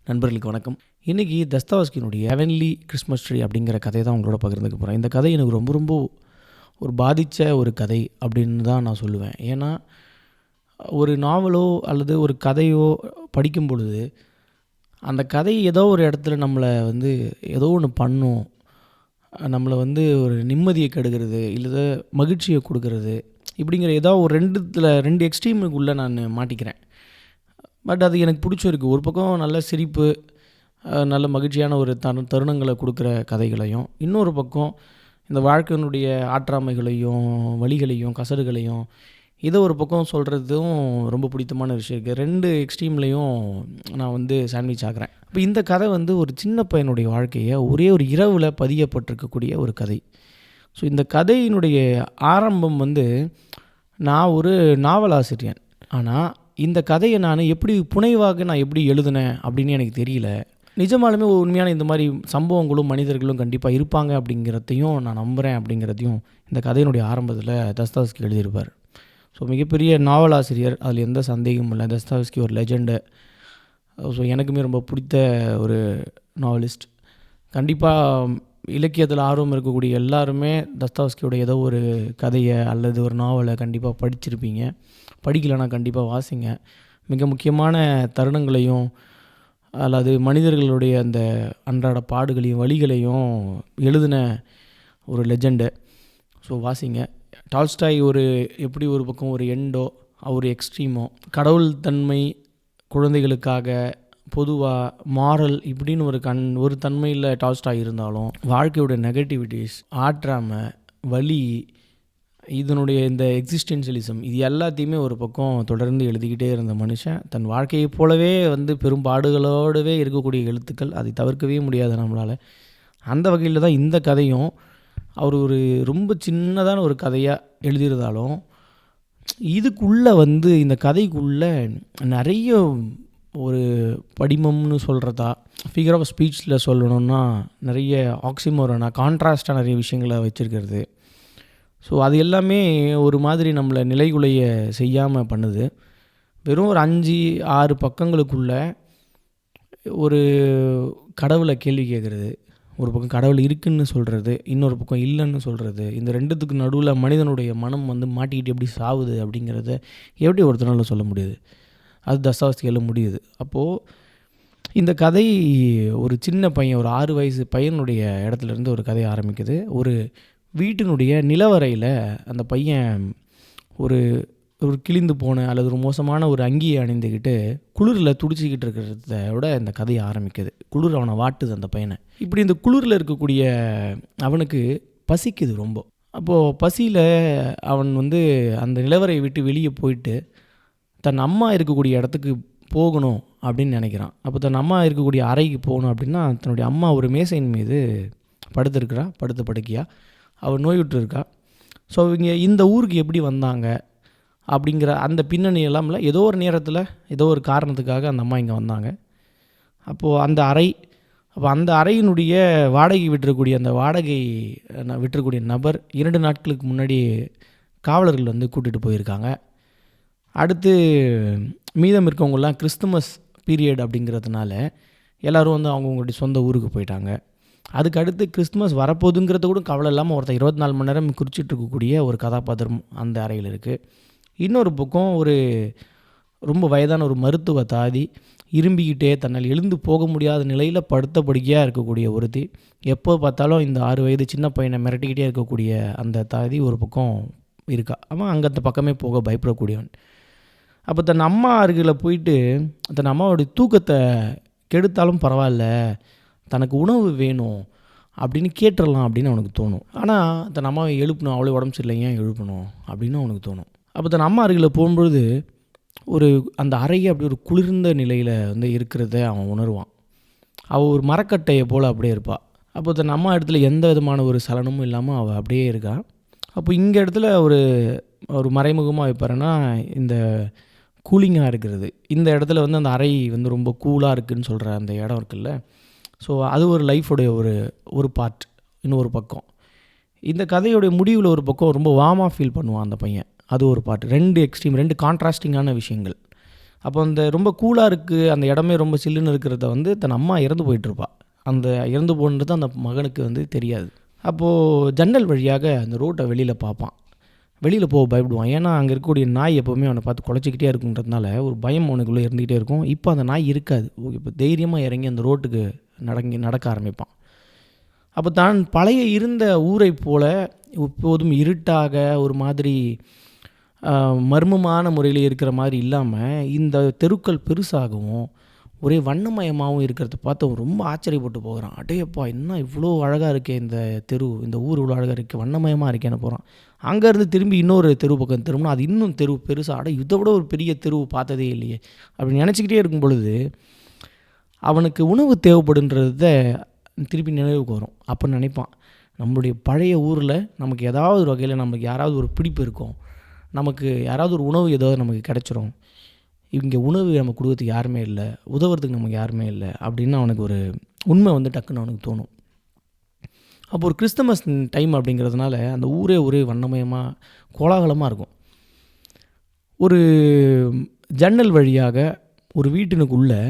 நண்பர்களுக்கு வணக்கம். இன்றைக்கி தஸ்தாவஸ்கியினுடைய ஹெவன்லி கிறிஸ்மஸ் ட்ரீ அப்படிங்கிற கதையை தான் உங்களோட பகிர்ந்துக்க போகிறேன். இந்த கதை எனக்கு ரொம்ப ரொம்ப ஒரு பாதித்த ஒரு கதை அப்படின்னு தான் நான் சொல்லுவேன். ஏன்னா ஒரு நாவலோ அல்லது ஒரு கதையோ படிக்கும் பொழுது அந்த கதை ஏதோ ஒரு இடத்துல நம்மளை ஏதோ ஒன்று பண்ணும், நம்மளை ஒரு நிம்மதியை கெடுக்கிறது இல்லை மகிழ்ச்சியை கொடுக்கறது, இப்படிங்கிற ஏதோ ஒரு ரெண்டு எக்ஸ்ட்ரீமுக்குள்ளே நான் மாட்டிக்கிறேன். பட் அது எனக்கு பிடிச்சிருக்கு. ஒரு பக்கம் நல்ல சிரிப்பு, நல்ல மகிழ்ச்சியான ஒரு தருணங்களை கொடுக்குற கதைகளையும், இன்னொரு பக்கம் இந்த வாழ்க்கையினுடைய ஆற்றாமைகளையும் வலிகளையும் கசடுகளையும் இதை ஒரு பக்கம் சொல்கிறதும் ரொம்ப பிடித்தமான விஷயம் இருக்குது. ரெண்டு எக்ஸ்ட்ரீம்லேயும் நான் சாண்ட்விச் ஆகிறேன். இப்போ இந்த கதை ஒரு சின்ன பையனுடைய வாழ்க்கையை ஒரே ஒரு இரவில் பதியப்பட்டிருக்கக்கூடிய ஒரு கதை. ஸோ இந்த கதையினுடைய ஆரம்பம் நான் ஒரு நாவலாசிரியன். ஆனால் இந்த கதையை நான் புனைவாக எப்படி எழுதினேன் அப்படின்னு எனக்கு தெரியல. நிஜமாலுமே உண்மையான இந்த மாதிரி சம்பவங்களும் மனிதர்களும் கண்டிப்பாக இருப்பாங்க அப்படிங்கிறதையும் நான் நம்புகிறேன். அப்படிங்கிறதையும் இந்த கதையினுடைய ஆரம்பத்தில் தஸ்தாவஸ்கி எழுதியிருப்பார். ஸோ மிகப்பெரிய நாவலாசிரியர், அதில் எந்த சந்தேகமும் இல்லை. தஸ்தாவஸ்கி ஒரு லெஜெண்டு. ஸோ எனக்குமே ரொம்ப பிடித்த ஒரு நாவலிஸ்ட். கண்டிப்பாக இலக்கியத்தில் ஆர்வம் இருக்கக்கூடிய எல்லாருமே தஸ்தாவஸ்கியோட ஏதோ ஒரு கதையை அல்லது ஒரு நாவலை கண்டிப்பாக படிச்சிருப்பீங்க. படிக்கலைன்னா கண்டிப்பாக வாசிங்க. மிக முக்கியமான தருணங்களையும் அல்லது மனிதர்களுடைய அந்த அன்றாட பாடுகளையும் வலிகளையும் எழுதின ஒரு லெஜெண்டு. ஸோ வாசிங்க. டால்ஸ்டாய் எப்படி ஒரு பக்கம் ஒரு எண்டோ ஒரு எக்ஸ்ட்ரீமோ, கடவுள் தன்மை குழந்தைகளுக்காக பொதுவாக மாரல் இப்படின்னு ஒரு தன்மையில் டால்ஸ்டாய் இருந்தாலும், வாழ்க்கையோட நெகட்டிவிட்டிஸ், ஆற்றாமை, வலி, இதனுடைய இந்த எக்ஸிஸ்டென்ஷியலிசம், இது எல்லாத்தையுமே ஒரு பக்கம் தொடர்ந்து எழுதிக்கிட்டே இருந்த மனுஷன். தன் வாழ்க்கையைப் போலவே பெரும்பாடுகளோடவே இருக்கக்கூடிய எழுத்துக்கள், அதை தவிர்க்கவே முடியாது நம்மளால். அந்த வகையில் தான் இந்த கதையும் அவர் ஒரு ரொம்ப சின்னதான ஒரு கதையாக எழுதியிருந்தாலும், இதுக்குள்ளே இந்த கதைக்குள்ளே நிறைய ஒரு படிமம்னு சொல்கிறதா, ஃபிகர் ஆஃப் ஸ்பீச்சில் சொல்லணுன்னா நிறைய ஆக்சிமோரனா கான்ட்ராஸ்டாக நிறைய விஷயங்களை வச்சுருக்கிறது. ஸோ அது எல்லாமே ஒரு மாதிரி நம்மளை நிலைகுலைய செய்யாமல் பண்ணுது. வெறும் ஒரு 5-6 பக்கங்களுக்குள்ளே ஒரு கடவுளை கேள்வி கேட்குறது, ஒரு பக்கம் கடவுள் இருக்குன்னு சொல்கிறது, இன்னொரு பக்கம் இல்லைன்னு சொல்கிறது, இந்த ரெண்டுத்துக்கு நடுவில் மனிதனுடைய மனம் மாட்டிக்கிட்டு எப்படி சாவுது அப்படிங்கிறத எப்படி ஒருத்தனால சொல்ல முடியுது? அது தஸ்தாவஸ்கியால் முடியுது. அப்போது இந்த கதை ஒரு சின்ன பையன், ஒரு 6 வயசு பையனுடைய இடத்துலேருந்து ஒரு கதை ஆரம்பிக்குது. ஒரு வீட்டினுடைய நிலவறையில் அந்த பையன் ஒரு கிழிந்து போன அல்லது ஒரு மோசமான ஒரு அங்கியை அணிந்துக்கிட்டு குளிரில் துடிச்சிக்கிட்டு இருக்கிறத விட இந்த கதையை ஆரம்பிக்குது. குளிர் அவனை வாட்டுது அந்த பையனை. இப்படி இந்த குளிரில் இருக்கக்கூடிய அவனுக்கு பசிக்குது ரொம்ப. அப்போது பசியில் அவன் அந்த நிலவரையை விட்டு வெளியே போயிட்டு தன் அம்மா இருக்கக்கூடிய இடத்துக்கு போகணும் அப்படின்னு நினைக்கிறான். அப்போ தன் அம்மா இருக்கக்கூடிய அறைக்கு போகணும் அப்படின்னா, தன்னுடைய அம்மா ஒரு மேசையின் மீது படுத்திருக்கிறா, படுத்த படுக்கையாக அவள் நோயுற்று இருக்கா. ஸோ இவங்க இந்த ஊருக்கு எப்படி வந்தாங்க அப்படிங்கிற அந்த பின்னணி எல்லாம் இல்லை. ஏதோ ஒரு நேரத்தில் ஏதோ ஒரு காரணத்துக்காக அந்த அம்மா இங்கே வந்தாங்க. அப்போது அந்த அறையினுடைய வாடகை விட்டுறக்கூடிய நபர் 2 நாட்களுக்கு முன்னாடி காவலர்கள் கூட்டிகிட்டு போயிருக்காங்க. அடுத்து மீதம் இருக்கவங்களாம் கிறிஸ்துமஸ் பீரியட் அப்படிங்கிறதுனால எல்லோரும் அவங்கவுங்களுடைய சொந்த ஊருக்கு போயிட்டாங்க. அதுக்கு அடுத்து கிறிஸ்துமஸ் வரப்போகுதுங்கிறது கூட கவலை இல்லாமல் ஒருத்தர் 24 மணி நேரம் குறிச்சிட்டு இருக்கக்கூடிய ஒரு கதாபாத்திரம் அந்த அறையில் இருக்குது. இன்னொரு பக்கம் ஒரு ரொம்ப வயதான ஒரு மருத்துவ தாதி, இரும்பிக்கிட்டே தன்னால் எழுந்து போக முடியாத நிலையில் படுத்த படுக்கையாக இருக்கக்கூடிய ஒருத்தி, எப்போ பார்த்தாலும் இந்த 6 வயது சின்ன பையனை மிரட்டிக்கிட்டே இருக்கக்கூடிய அந்த தாதி ஒரு பக்கம் இருக்கா. அவன் அங்கே அந்த பக்கமே போக பயப்படக்கூடியவன். அப்போ தன் அம்மா அருகில் போயிட்டு தன் அம்மாவோடைய தூக்கத்தை கெடுத்தாலும் பரவாயில்ல, தனக்கு உணவு வேணும் அப்படின்னு கேட்டுடலாம் அப்படின்னு அவனுக்கு தோணும். ஆனால் தன் அம்மாவை எழுப்பணும், அவளே உடம்பு சரியில்லை, ஏன் எழுப்பணும் அப்படின்னு அவனுக்கு தோணும். அப்போ தன் அம்மா அருகில் போகும்பொழுது அந்த அறையை அப்படி ஒரு குளிர்ந்த நிலையில் இருக்கிறத அவன் உணர்வான். அவள் ஒரு மரக்கட்டையை போல் அப்படியே இருப்பாள். அப்போ தன் அம்மா இடத்துல எந்த விதமான ஒரு சலனமும் இல்லாமல் அவள் அப்படியே இருக்காள். அப்போ இங்கே இடத்துல ஒரு மறைமுகமாக வைப்பாருன்னா, இந்த கூலிங்காக இருக்கிறது இந்த இடத்துல அந்த அறை ரொம்ப கூலாக இருக்குதுன்னு சொல்கிற அந்த இடம் இருக்குல்ல. ஸோ அது ஒரு லைஃபுடைய ஒரு பார்ட். இன்னொரு பக்கம் இந்த கதையோடைய முடிவில் ஒரு பக்கம் ரொம்ப வார்மாக ஃபீல் பண்ணுவான் அந்த பையன். அது ஒரு பார்ட். 2 எக்ஸ்ட்ரீம், 2 கான்ட்ராஸ்டிங்கான விஷயங்கள். அப்போ அந்த ரொம்ப கூலாக இருக்குது, அந்த இடமே ரொம்ப சில்லுன்னு இருக்கிறத வந்து தன் அம்மா இறந்து போயிட்டுருப்பா. அந்த இறந்து போனது அந்த மகனுக்கு வந்து தெரியாது. அப்போது ஜன்னல் வழியாக அந்த ரோட்டை வெளியில் பார்ப்பான். வெளியில் போக பயப்படுவான். ஏன்னா அங்கே இருக்கக்கூடிய நாய் எப்போவுமே அவனை பார்த்து குலைச்சிக்கிட்டே இருக்குன்றதுனால ஒரு பயம் அவனுக்குள்ளே இருந்துக்கிட்டே இருக்கும். இப்போ அந்த நாய் இருக்காது. இப்போ தைரியமாக இறங்கி அந்த ரோட்டுக்கு நடக்க ஆரம்பிப்பான். அப்போ தான் பழைய இருந்த ஊரை போல் எப்போதும் இருட்டாக ஒரு மாதிரி மர்மமான முறையில் இருக்கிற மாதிரி இல்லாமல் இந்த தெருக்கள் பெருசாகவும் ஒரே வண்ணமயமாகவும் இருக்கிறத பார்த்து அவன் ரொம்ப ஆச்சரியப்பட்டு போகிறான். அடேப்பா, என்ன இவ்வளோ அழகாக இருக்கே இந்த தெரு, இந்த ஊர் இவ்வளோ அழகாக இருக்கே, வண்ணமயமாக இருக்கேன்னு போகிறான். அங்கேருந்து திரும்பி இன்னொரு தெரு பக்கம் திரும்பினா அது இன்னும் தெரு பெருசாக, இதை விட ஒரு பெரிய தெரு பார்த்ததே இல்லையே அப்படி நினச்சிக்கிட்டே இருக்கும் பொழுது அவனுக்கு உணவு தேவைப்படுன்றத திருப்பி நினைவுக்கு வரும். அப்போ நினைப்பான், நம்மளுடைய பழைய ஊரில் நமக்கு ஏதாவது ஒரு வகையில் நமக்கு யாராவது ஒரு பிடிப்பு இருக்கும், நமக்கு யாராவது ஒரு உணவு ஏதாவது நமக்கு கிடச்சிரும், இங்கே உணவு நம்ம கொடுக்கறதுக்கு யாருமே இல்லை, உதவுறதுக்கு நமக்கு யாருமே இல்லை அப்படின்னு அவனுக்கு ஒரு உண்மை வந்து டக்குன்னு அவனுக்கு தோணும். அப்போ ஒரு கிறிஸ்துமஸ் டைம் அப்படிங்கிறதுனால அந்த ஊரே ஒரே வண்ணமயமாக கோலாகலமாக இருக்கும். ஒரு ஜன்னல் வழியாக ஒரு வீட்டினுக்குள்ளே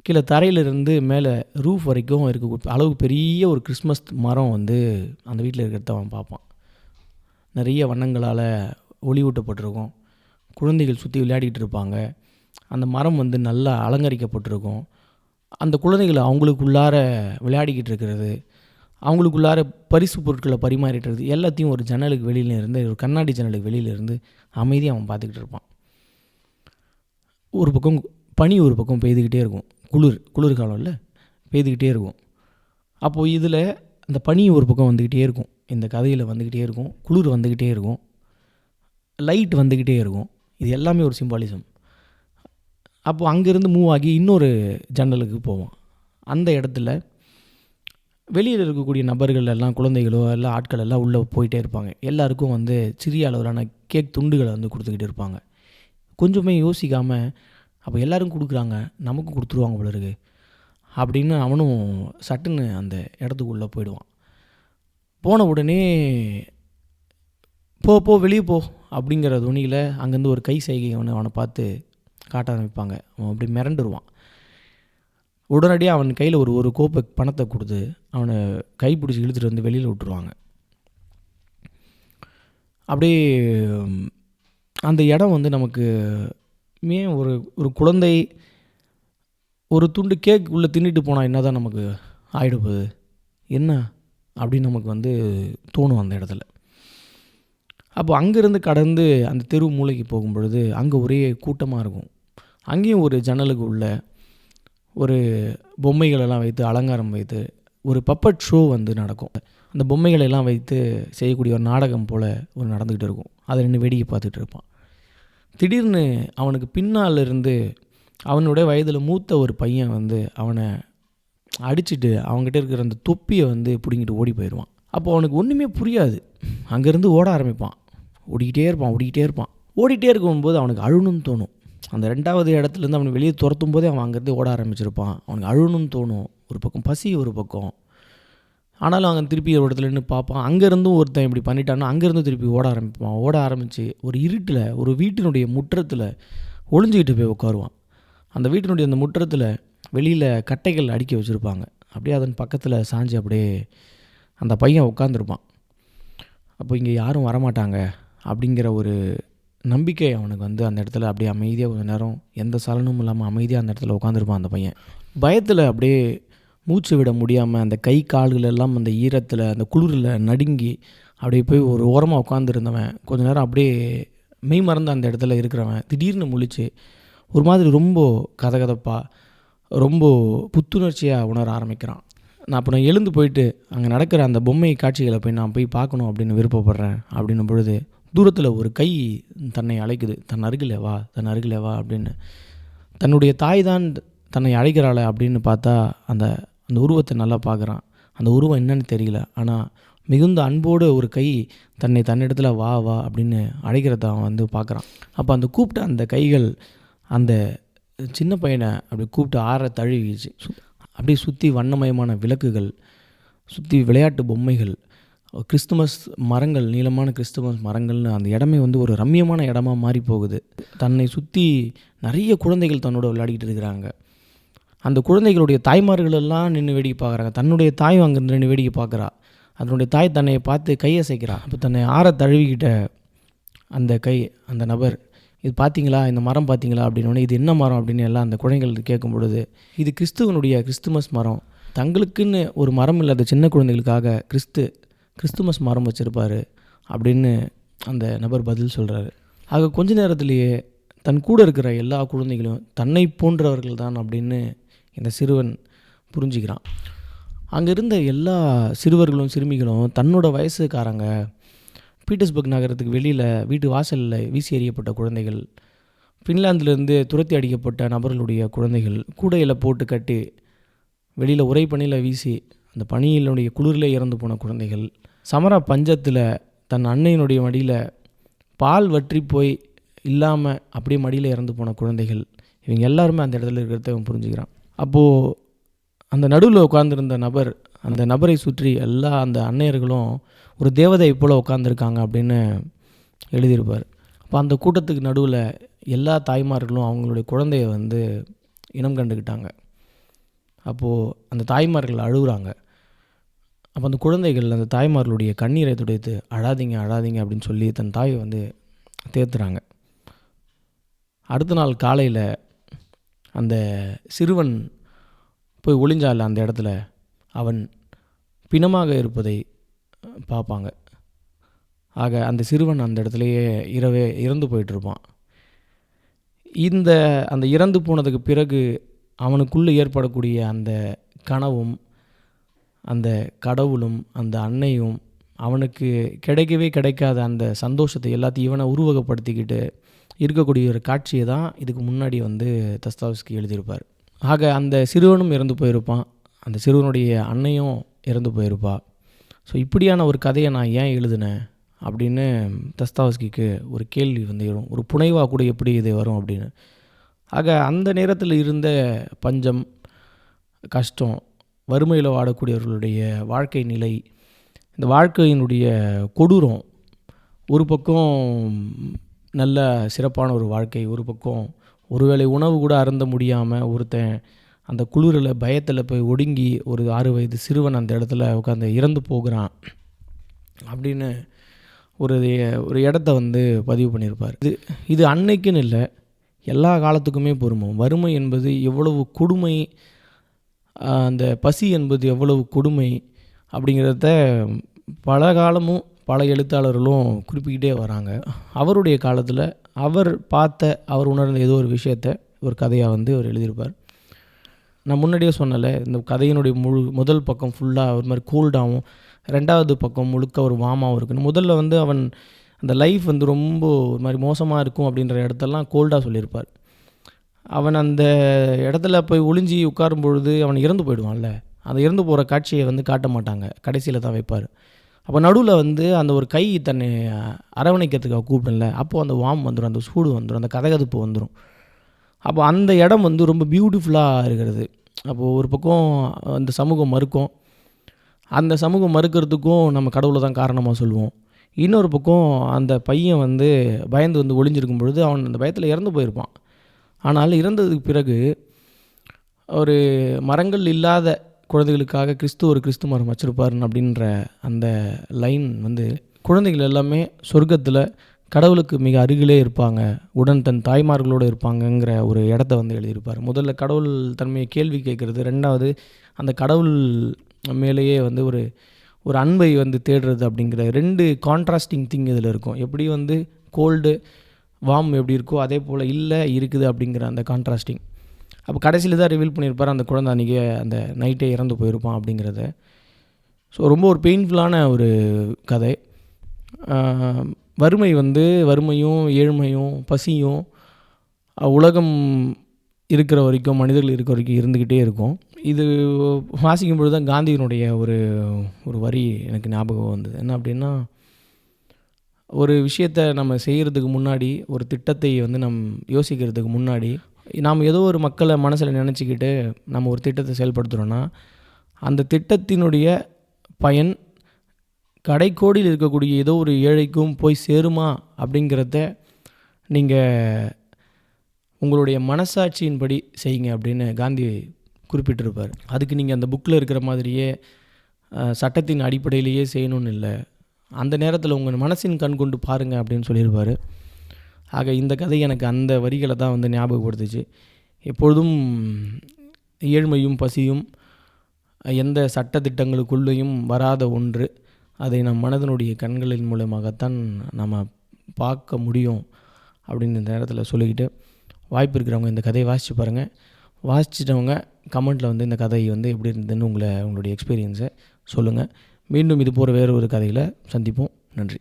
கீழே தரையிலிருந்து மேலே ரூஃப் வரைக்கும் இருக்க அளவுக்கு பெரிய ஒரு கிறிஸ்மஸ் மரம் வந்து அந்த வீட்டில் இருக்கிறத அவன் பார்ப்பான். நிறைய வண்ணங்களால் ஒளிவூட்டப்பட்டிருக்கும். குழந்தைகள் சுற்றி விளையாடிக்கிட்டு இருப்பாங்க. அந்த மரம் வந்து நல்லா அலங்கரிக்கப்பட்டிருக்கும். அந்த குழந்தைகள் அவங்களுக்குள்ளார விளையாடிக்கிட்டு இருக்கிறது, அவங்களுக்குள்ளார பரிசு பொருட்களை பரிமாறிட்டுறது எல்லாத்தையும் ஒரு ஜன்னலுக்கு வெளியில் இருந்து, ஒரு கண்ணாடி ஜன்னலுக்கு வெளியிலேருந்து அமைதியாக அவன் பார்த்துக்கிட்டு இருப்பான். ஒரு பக்கம் பனி ஒரு பக்கம் பெய்துக்கிட்டே இருக்கும். குளிர்காலம் இல்லை, பெய்துக்கிட்டே இருக்கும். அப்போது இதில் அந்த பனி ஒரு பக்கம் வந்துக்கிட்டே இருக்கும், இந்த கதையில் வந்துக்கிட்டே இருக்கும். குளிர் வந்துக்கிட்டே இருக்கும், லைட் வந்துக்கிட்டே இருக்கும். இது எல்லாமே ஒரு சிம்பாலிசம். அப்போது அங்கேருந்து மூவ் ஆகி இன்னொரு ஜன்னலுக்கு போவோம். அந்த இடத்துல வெளியில் இருக்கக்கூடிய நபர்கள் எல்லாம், குழந்தைகளோ எல்லாம் ஆட்கள் எல்லாம் உள்ளே போயிட்டே இருப்பாங்க. எல்லாருக்கும் வந்து சிறிய அளவிலான கேக் துண்டுகளை வந்து கொடுத்துக்கிட்டு இருப்பாங்க. கொஞ்சமே யோசிக்காமல், அப்போ எல்லோரும் கொடுக்குறாங்க, நமக்கும் கொடுத்துருவாங்க போல இருக்கு அப்படின்னு அவனும் சட்டுன்னு அந்த இடத்துக்குள்ளே போயிடுவான். போன உடனே போ வெளியே போ அப்படிங்கிற துணியில் அங்கேருந்து ஒரு கை செய்கை அவனை பார்த்து காட்ட ஆரம்பிப்பாங்க. அவன் அப்படி மிரண்டுருவான். உடனடியாக அவன் கையில் ஒரு கோப்பை பணத்தை கொடுத்து அவனை கைப்பிடிச்சி இழுத்துட்டு வந்து வெளியில் விட்டுருவாங்க. அப்படியே அந்த இடம் வந்து நமக்கு ஒரு குழந்தை ஒரு துண்டு கேக் உள்ளே தின்னுட்டு போனால் என்ன தான் நமக்கு ஆகிடப்போகுது என்ன அப்படின்னு நமக்கு வந்து தோணும் அந்த இடத்துல. அப்போ அங்கேருந்து கடந்து அந்த தெரு மூலைக்கு போகும் பொழுது அங்கே ஒரே கூட்டமாக இருக்கும். அங்கேயும் ஒரு ஜன்னலுக்கு உள்ள ஒரு பொம்மைகளெல்லாம் வைத்து அலங்காரம் வைத்து ஒரு பப்பட் ஷோ வந்து நடக்கும். அந்த பொம்மைகளெல்லாம் வைத்து செய்யக்கூடிய ஒரு நாடகம் போல் ஒரு நடந்துக்கிட்டு இருக்கும். அதை நின்று வேடிக்கை பார்த்துட்டு இருப்பான். திடீர்னு அவனுக்கு பின்னால் இருந்து அவனுடைய வயதில் மூத்த ஒரு பையன் வந்து அவனை அடிச்சுட்டு அவங்ககிட்ட இருக்கிற அந்த தொப்பியை வந்து பிடிங்கிட்டு ஓடி போயிடுவான். அப்போ அவனுக்கு ஒன்றுமே புரியாது. அங்கேருந்து ஓட ஆரம்பிப்பான். ஓடிக்கிட்டே இருப்பான். ஓடிட்டே இருக்கும்போது அவனுக்கு அழுணுன்னு தோணும். அந்த 2வது இடத்துலேருந்து அவனை வெளியே துரத்தும் போதே அவன் அங்கேருந்து ஓட ஆரம்பிச்சிருப்பான். அவனுக்கு அழுணுன்னு தோணும். ஒரு பக்கம் பசி, ஒரு பக்கம். ஆனாலும் அங்கே திருப்பி ஒரு இடத்துல நின்று பார்ப்பான். அங்கேருந்தும் ஒருத்தன் இப்படி பண்ணிட்டான்னா அங்கேருந்து திருப்பி ஓட ஆரம்பித்து ஒரு இருட்டில் ஒரு வீட்டினுடைய முற்றத்தில் ஒளிஞ்சிக்கிட்டு போய் உட்காருவான். அந்த வீட்டினுடைய அந்த முற்றத்தில் வெளியில் கட்டைகள் அடுக்கி வச்சுருப்பாங்க. அப்படியே அதன் பக்கத்தில் சாஞ்சு அப்படியே அந்த பையன் உட்காந்துருப்பான். அப்போ இங்கே யாரும் வரமாட்டாங்க அப்படிங்கிற ஒரு நம்பிக்கை அவனுக்கு வந்து அந்த இடத்துல அப்படியே அமைதியாக கொஞ்சம் நேரம் எந்த சலனமும் இல்லாமல் அமைதியாக அந்த இடத்துல உட்காந்துருப்பான். அந்த பையன் பயத்தில் அப்படியே மூச்சு விட முடியாமல் அந்த கை கால்கள் எல்லாம் அந்த ஈரத்தில் அந்த குளிரில் நடுங்கி அப்படியே போய் ஒரு ஓரமாக உட்காந்துருந்தவன் கொஞ்ச நேரம் அப்படியே மெய் மறந்து அந்த இடத்துல இருக்கிறவன் திடீர்னு முழிச்சு ஒரு மாதிரி ரொம்ப கதகதப்பாக ரொம்ப புத்துணர்ச்சியாக உணர ஆரம்பிக்கிறான். நான் எழுந்து போயிட்டு அங்கே நடக்கிற அந்த பொம்மை காட்சிகளை நான் போய் பார்க்கணும் அப்படின்னு விருப்பப்படுறேன் அப்படின்னும் பொழுது தூரத்தில் ஒரு கை தன்னை அழைக்குது. தன் அருகிலே வா அப்படின்னு. தன்னுடைய தாய் தான் தன்னை அழைக்கிறாள அப்படின்னு பார்த்தா அந்த அந்த உருவத்தை நல்லா பார்க்குறான். அந்த உருவம் என்னன்னு தெரியல, ஆனால் மிகுந்த அன்போடு ஒரு கை தன்னிடத்தில் வா அப்படின்னு அழைக்கிறத அவன் வந்து பார்க்குறான். அப்போ அந்த கூப்பிட்ட அந்த கைகள் அந்த சின்ன பையனை அப்படி கூப்பிட்டு ஆற தழுவிச்சு. அப்படியே சுற்றி வண்ணமயமான விளக்குகள், சுற்றி விளையாட்டு பொம்மைகள், கிறிஸ்துமஸ் மரங்கள், நீளமான கிறிஸ்துமஸ் மரங்கள்னு அந்த இடமே வந்து ஒரு ரம்மியமான இடமா மாறி போகுது. தன்னை சுற்றி நிறைய குழந்தைகள் தன்னோட விளையாடிக்கிட்டு இருக்கிறாங்க. அந்த குழந்தைகளுடைய தாய்மார்கள் எல்லாம் நின்று வேடிக்கை பார்க்குறாங்க. தன்னுடைய தாயும் அங்கே நின்று வேடிக்கை பார்க்குறா. அதனுடைய தாய் தன்னை பார்த்து கையசைக்கிறா. அப்போ தன்னை ஆற தழுவிக்கிட்ட அந்த கை, அந்த நபர், இது பார்த்தீங்களா, இந்த மரம் பார்த்தீங்களா அப்படின்னோடனே, இது என்ன மரம் அப்படின்னு எல்லாம் அந்த குழந்தைகள் கேட்கும் பொழுது, இது கிறிஸ்துவனுடைய கிறிஸ்துமஸ் மரம். தங்களுக்குன்னு ஒரு மரம் இல்லாத சின்ன குழந்தைகளுக்காக கிறிஸ்துமஸ் மரம் வச்சுருப்பார் அப்படின்னு அந்த நபர் பதில் சொல்கிறாரு. ஆக கொஞ்ச நேரத்திலேயே தன் கூட இருக்கிற எல்லா குழந்தைகளும் தன்னை போன்றவர்கள் தான் அப்படின்னு இந்த சிறுவன் புரிஞ்சுக்கிறான். அங்கே இருந்த எல்லா சிறுவர்களும் சிறுமிகளும் தன்னோட வயசுக்காரங்க, பீட்டர்ஸ்பர்க் நகரத்துக்கு வெளியில் வீட்டு வாசலில் வீசி எறியப்பட்ட குழந்தைகள், ஃபின்லாந்திலேருந்து துரத்தி அடிக்கப்பட்ட நபர்களுடைய குழந்தைகள், கூடையில் போட்டு கட்டி வெளியில் உரை பனியில் வீசி அந்த பனியினுடைய குளிரில் இறந்து போன குழந்தைகள், சமரா பஞ்சத்தில் தன் அன்னையினுடைய மடியில் பால் வற்றி போய் இல்லாமல் அப்படியே மடியில் இறந்து போன குழந்தைகள், இவங்க எல்லாருமே அந்த இடத்துல இருக்கிறத அவன் புரிஞ்சுக்கிறான். அப்போது அந்த நடுவில் உட்கார்ந்துருந்த நபர், அந்த நபரை சுற்றி எல்லா அந்த அன்னையர்களும் ஒரு தேவதை போல் உட்காந்துருக்காங்க அப்படின்னு எழுதியிருப்பார். அப்போ அந்த கூட்டத்துக்கு நடுவில் எல்லா தாய்மார்களும் அவங்களுடைய குழந்தைய வந்து இனம் கண்டுக்கிட்டாங்க. அப்போது அந்த தாய்மார்கள் அழுகுறாங்க. அப்போ அந்த குழந்தைகள் அந்த தாய்மார்களுடைய கண்ணீரை துடைத்து அழாதீங்க அழாதீங்க அப்படின்னு சொல்லி தன் தாயை வந்து தேத்துறாங்க. அடுத்த நாள் காலையில் அந்த சிறுவன் போய் ஒளிஞ்சால அந்த இடத்துல அவன் பிணமாக இருப்பதை பார்ப்பாங்க. ஆக அந்த சிறுவன் அந்த இடத்துலையே இரவே இறந்து போயிட்டுருப்பான். அந்த இறந்து போனதுக்கு பிறகு அவனுக்குள்ளே ஏற்படக்கூடிய அந்த கனவும், அந்த கடவுளும், அந்த அன்னையும், அவனுக்கு கிடைக்கவே கிடைக்காத அந்த சந்தோஷத்தை எல்லாத்தையும் இவனை உருவகப்படுத்திக்கிட்டு இருக்கக்கூடிய ஒரு காட்சியை தான் இதுக்கு முன்னாடி வந்து தஸ்தாவஸ்கி எழுதியிருப்பார். ஆக அந்த சிறுவனும் இறந்து போயிருப்பான், அந்த சிறுவனுடைய அன்னையும் இறந்து போயிருப்பா. ஸோ இப்படியான ஒரு கதையை நான் ஏன் எழுதினேன் அப்படின்னு தஸ்தாவஸ்கிக்கு ஒரு கேள்வி வந்து வரும். ஒரு புனைவாக கூட எப்படி இது வரும் அப்படின்னு. ஆக அந்த நேரத்தில் இருந்த பஞ்சம், கஷ்டம், வறுமையில் வாடக்கூடியவர்களுடைய வாழ்க்கை நிலை, இந்த வாழ்க்கையினுடைய கொடூரம், ஒரு பக்கம் நல்ல சிறப்பான ஒரு வாழ்க்கை, ஒரு பக்கம் ஒருவேளை உணவு கூட அருந்த முடியாமல் ஒருத்தன் அந்த குளிரில் பயத்தில் போய் ஒடுங்கி ஒரு 6 வயது சிறுவன் அந்த இடத்துல உட்காந்து இறந்து போகிறான் அப்படின்னு ஒரு இடத்த வந்து பதிவு பண்ணியிருப்பார். இது அன்னைக்குன்னு இல்லை, எல்லா காலத்துக்குமே பொருந்தும். வறுமை என்பது எவ்வளவு கொடுமை, அந்த பசி என்பது எவ்வளவு கொடுமை அப்படிங்கிறத பல காலமும் பல எழுத்தாளர்களும் குறிப்பிக்கிட்டே வராங்க. அவருடைய காலத்தில் அவர் உணர்ந்த ஏதோ ஒரு விஷயத்தை ஒரு கதையாக வந்து அவர் எழுதியிருப்பார். நான் முன்னாடியே சொன்னல, இந்த கதையினுடைய முதல் பக்கம் ஃபுல்லாக ஒரு மாதிரி கோல்டாகவும், 2வது பக்கம் முழுக்க ஒரு வார்மாகவும் இருக்குன்னு. முதல்ல வந்து அவன் அந்த லைஃப் வந்து ரொம்ப ஒரு மாதிரி மோசமாக இருக்கும் அப்படின்ற இடத்தெல்லாம் கோல்டாக சொல்லியிருப்பார். அவன் அந்த இடத்துல போய் ஒளிஞ்சி உட்காரும் பொழுது அவன் இறந்து போயிடுவான்ல, அந்த இறந்து போகிற காட்சியை வந்து காட்ட மாட்டாங்க, கடைசியில் தான் வைப்பார். அப்போ நடுவில் வந்து அந்த ஒரு கை தன்னை அரவணைக்கிறதுக்காக கூப்பிடல, அப்போது அந்த வார்ம் வந்துடும், அந்த சூடு வந்துடும், அந்த கதகதப்பு வந்துடும். அப்போ அந்த இடம் வந்து ரொம்ப பியூட்டிஃபுல்லாக இருக்கிறது. அப்போது ஒரு பக்கம் அந்த சமூகம் மறுக்கும், அந்த சமூகம் மறுக்கிறதுக்கும் நம்ம கடவுளை தான் காரணமாக சொல்லுவோம். இன்னொரு பக்கம் அந்த பையன் வந்து பயந்து வந்து ஒளிஞ்சிருக்கும் பொழுது அவன் அந்த பயத்தில் இறந்து போயிருப்பான். ஆனால் இறந்ததுக்கு பிறகு ஒரு மரங்கள் இல்லாத குழந்தைகளுக்காக ஒரு கிறிஸ்து மரம் வச்சுருப்பாருன்னு அப்படின்ற அந்த லைன் வந்து குழந்தைகள் எல்லாமே சொர்க்கத்தில் கடவுளுக்கு மிக அருகிலே இருப்பாங்க, உடன் தன் தாய்மார்களோடு இருப்பாங்கங்கிற ஒரு இடத்த வந்து எழுதியிருப்பார். முதல்ல கடவுள் தன்மையை கேள்வி கேட்குறது, 2வது அந்த கடவுள் மேலேயே வந்து ஒரு அன்பை வந்து தேடுறது அப்படிங்கிற 2 கான்ட்ராஸ்டிங் திங் இதில் இருக்கும். எப்படி வந்து கோல்டு வார்ம் எப்படி இருக்கோ அதே போல் இல்லை இருக்குது அப்படிங்கிற அந்த கான்ட்ராஸ்டிங். அப்போ கடைசியில் தான் ரிவீல் பண்ணியிருப்பார் அந்த குழந்தை அன்றைக்கி அந்த நைட்டே இறந்து போயிருப்பான் அப்படிங்கிறத. ஸோ ரொம்ப ஒரு பெயின்ஃபுல்லான ஒரு கதை. வறுமையும் ஏழ்மையும் பசியும் உலகம் இருக்கிற வரைக்கும், மனிதர்கள் இருக்கிற வரைக்கும் இருந்துக்கிட்டே இருக்கும். இது வாசிக்கும் பொழுது தான் காந்தியினுடைய ஒரு வரி எனக்கு ஞாபகம் வந்தது. என்ன அப்படின்னா, ஒரு விஷயத்தை நம்ம செய்கிறதுக்கு முன்னாடி, ஒரு திட்டத்தை வந்து யோசிக்கிறதுக்கு முன்னாடி, நாம் ஏதோ ஒரு மக்களை மனசில் நினச்சிக்கிட்டு நம்ம ஒரு திட்டத்தை செயல்படுத்துகிறோன்னா, அந்த திட்டத்தினுடைய பயன் கடைக்கோடியில் இருக்கக்கூடிய ஏதோ ஒரு ஏழைக்கும் போய் சேருமா அப்படிங்கிறத நீங்கள் உங்களுடைய மனசாட்சியின்படி செய்யுங்க அப்படின்னு காந்தி குறிப்பிட்டிருப்பார். அதுக்கு நீங்கள் அந்த புக்கில் இருக்கிற மாதிரியே சட்டத்தின் அடிப்படையிலேயே செய்யணும்னு இல்லை, அந்த நேரத்தில் உங்கள் மனசின் கண் கொண்டு பாருங்கள் அப்படின்னு சொல்லியிருப்பார். ஆக இந்த கதை எனக்கு அந்த வரிகளை தான் வந்து ஞாபகப்படுத்துச்சு. எப்பொழுதும் ஏழ்மையும் பசியும் எந்த சட்டத்திட்டங்களுக்குள்ளேயும் வராத ஒன்று. அதை நம் மனதனுடைய கண்களின் மூலமாகத்தான் நம்ம பார்க்க முடியும் அப்படின்னு இந்த நேரத்தில் சொல்லிக்கிட்டு, வாய்ப்பு இருக்கிறவங்க இந்த கதையை வாசித்து பாருங்கள். வாசிச்சிட்டவங்க கமெண்ட்டில் வந்து இந்த கதை வந்து எப்படி இருந்ததுன்னு உங்களுடைய எக்ஸ்பீரியன்ஸை சொல்லுங்கள். மீண்டும் இது போகிற வேறு ஒரு கதையில் சந்திப்போம். நன்றி.